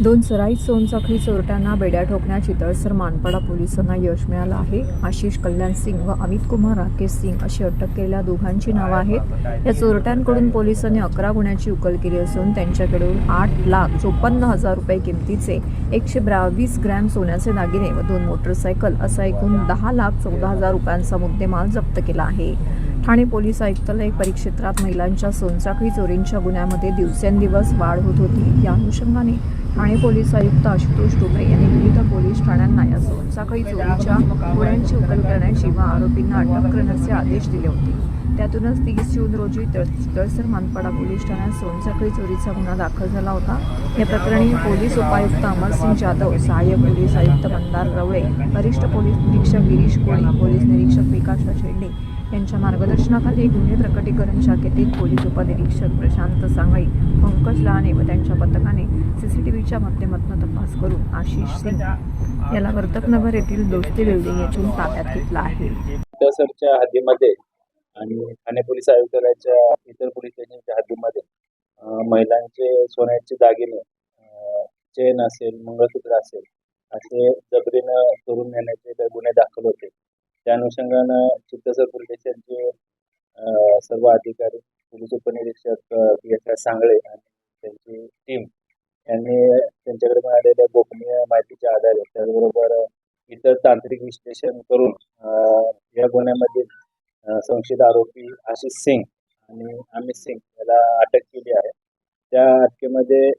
दोन सराईत सोनसाखळी चोरट्यांना बेड्या ठोकण्याची तळसर मानपाडा पोलिसांना यश मिळालं आहे। आशिष कल्याण सिंग व अमित कुमार राकेश सिंग अशी अटक केलेल्या दोघांची नावं आहेत। या चोरट्यांकडून पोलिसांनी 11 गुन्ह्यांची उकल केली असून त्यांच्याकडून 8,54,000 रुपये किमतीचे 122 ग्रॅम सोन्याचे दागिने व 2 मोटरसायकल असा एकूण 10,14,000 रुपयांचा मुद्देमाल जप्त केला आहे। ठाणे पोलीस आयुक्तालय परिक्षेत्रात महिलांच्या सोनसाखळी चोरींच्या गुन्ह्यामध्ये दिवसेंदिवस वाढ होत होती। या अनुषंगाने ठाणे पोलीस आयुक्त आशुतोष टोपे यांनी विविध पोलीस ठाण्यांना या सोनसाखळी चोरीच्या गुन्ह्यांची उकल करण्याची व आरोपींना अटक करण्याचे आदेश दिले होते। त्यातूनच 30 जून रोजी तळसर मानपाडा पोलीस ठाण्यात सोनसाखळी चोरीचा गुन्हा दाखल झाला होता। या प्रकरणी पोलीस उपायुक्त अमरसिंग जाधव, सहाय्यक पोलीस आयुक्त मंदार रवळे, वरिष्ठ पोलीस निरीक्षक गिरीश कोळी, पोलीस निरीक्षक विकास शेंडे यांच्या मार्गदर्शनाखाली गुन्हे प्रकटीकरण शाखेतील पोलीस उपनिरीक्षक प्रशांत सांगळी, पंकज लहाने व त्यांच्या पथकाने सीसीटीव्हीच्या माध्यमातून तपास करून आशिष सिंग याला वर्तकनगर येथील दोस्ती बिल्डिंग येथून ताब्यात घेतला आहे। सरच्या हद्दीमध्ये आणि ठाणे पोलीस आयुक्तालयाच्या इतर पोलीस स्टेशनच्या हद्दीमध्ये महिलांचे सोन्याचे दागिने, चेन असेल, मंगळसूत्र असेल असे जबरीनं चोरून नेण्याचे गुन्हे दाखल होते। त्या अनुषंगानं चित्तसर पोलीस स्टेशनचे सर्व अधिकारी, पोलीस उपनिरीक्षक PSI सांगळे आणि त्यांची टीम यांनी त्यांच्याकडे मिळालेल्या गोपनीय माहितीच्या आधारे त्याचबरोबर इतर तांत्रिक विश्लेषण करून या गुन्ह्यामध्ये संशयित आरोपी आशिष सिंग आणि अमित सिंग याला अटक केली आहे। त्या अटकेमध्ये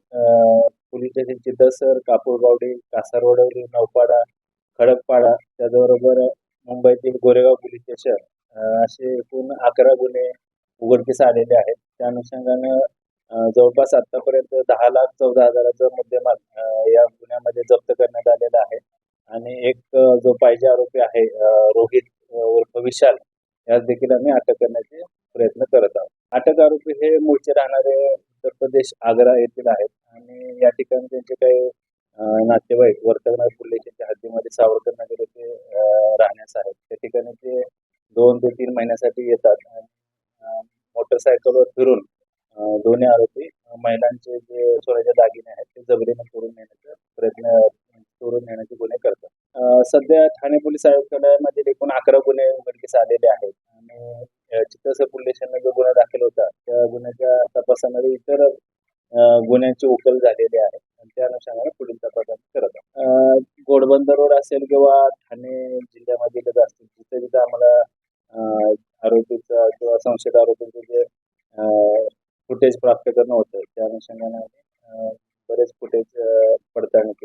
पोलीस स्टेशन चित्तसर, कापूरबावडी, कासारवडवली, नौपाडा, खडकपाडा त्याचबरोबर मुंबईतील गोरेगाव पोलीस स्टेशन असे एकूण 11 गुन्हे उघडकीस आलेले आहेत। त्या अनुषंगानं जवळपास आतापर्यंत 10,14,000चा मुद्देमाल या गुन्ह्यामध्ये जप्त करण्यात आलेला आहे आणि एक जो पाहिजे आरोपी आहे रोहित उर्फ विशाल यास देखील आम्ही अटक करण्याचे प्रयत्न करत आहोत। अटक आरोपी हे मूळचे राहणारे उत्तर प्रदेश आग्रा येथील आहेत आणि या ठिकाणी त्यांचे काही नातेवाईक वर्तकनगर पोलीस स्टेशनच्या हद्दीमध्ये सावरकर नगर येथे राहण्यास आहेत। त्या ठिकाणी ते 2 ते 3 महिन्यासाठी येतात आणि मोटरसायकलवर फिरून दोन्ही आरोपी महिलांचे जे सोन्याचे दागिने आहेत ते जबरीने चोरून नेण्याचे गुन्हे करतात। सध्या ठाणे पोलीस आयुक्तालयामध्ये एकूण 11 गुन्हे उघडकीस आलेले आहेत आणि चित्तसर पोलीस स्टेशनला जो गुन्हा दाखल होता त्या गुन्ह्याच्या तपासामध्ये इतर गुन्ह्यांची उकल झालेली आहे आणि त्या अनुषंगाने पुढील तपास करत आहोत। घोडबंदर रोड असेल किंवा ठाणे जिल्ह्यामधील असतील जिथे जिथे आम्हाला आरोपीचा किंवा संशयित आरोपीचे जे फुटेज प्राप्त करणं होतं त्या अनुषंगाने बरेच फुटेज पडताळणी केली।